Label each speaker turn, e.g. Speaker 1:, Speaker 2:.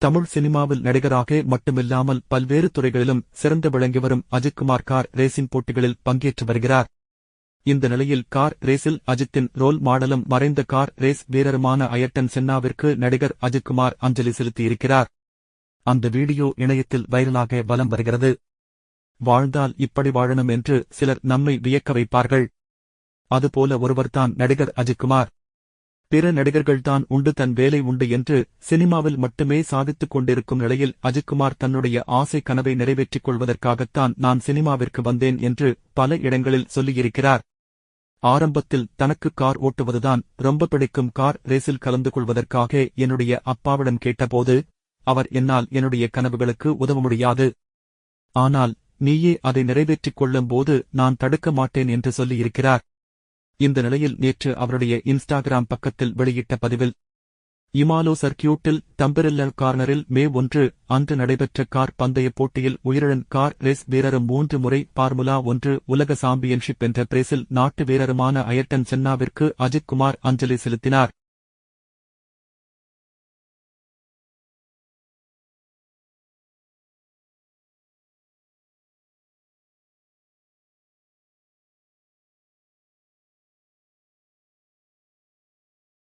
Speaker 1: தமிழ் சினிமாவில் நடிகராக மட்டுமில்லாமல் பல்வேறு துறைகளிலும் சிறந்து விளங்கி வரும் அஜித்குமார் கார் ரேசிங் போட்டிகளில் பங்கேற்று வருகிறார். இந்த நிலையில் கார் ரேஸில் அஜித்தின் ரோல் மாடலும் மறைந்த கார் ரேஸ் வீரருமான அயர்டன் சென்னாவிற்கு நடிகர் அஜித்குமார் அஞ்சலி செலுத்தியிருக்கிறார். அந்த வீடியோ இணையத்தில் வைரலாக வலம் வருகிறது. வாழ்ந்தால் இப்படி வாழணும் என்று சிலர் நம்மை வியக்க வைப்பார்கள். அதுபோல ஒருவர்தான் நடிகர் அஜித்குமார். பிற நடிகர்கள்தான் உண்டு தன் வேலை உண்டு என்று சினிமாவில் மட்டுமே சாதித்துக் கொண்டிருக்கும் நிலையில் அஜித்குமார் தன்னுடைய ஆசை கனவை நிறைவேற்றிக் கொள்வதற்காகத்தான் நான் சினிமாவிற்கு வந்தேன் என்று பல இடங்களில் சொல்லியிருக்கிறார். ஆரம்பத்தில் தனக்கு கார் ஓட்டுவதுதான் ரொம்ப பிடிக்கும். கார் ரேஸில் கலந்து கொள்வதற்காக என்னுடைய அப்பாவிடம் கேட்டபோது அவர் என்னால் என்னுடைய கனவுகளுக்கு உதவ முடியாது, ஆனால் நீயே அதை நிறைவேற்றிக் கொள்ளும்போது நான் தடுக்க மாட்டேன் என்று சொல்லியிருக்கிறார். இந்த நிலையில் நேற்று அவருடைய இன்ஸ்டாகிராம் பக்கத்தில் வெளியிட்ட பதிவில் இமாலோ சர்க்கியூட்டில் தம்பிரில்ல கார்னரில் மே 1 அன்று நடைபெற்ற கார் பந்தய போட்டியில் உயிரிழந்த கார் ரேஸ் வீரரும் 3 முறை பார்முலா 1 உலக சாம்பியன்ஷிப் என்ற பிரேசில் நாட்டு வீரருமான அயர்டன் சென்னாவிற்கு அஜித்குமார் அஞ்சலி செலுத்தினார்.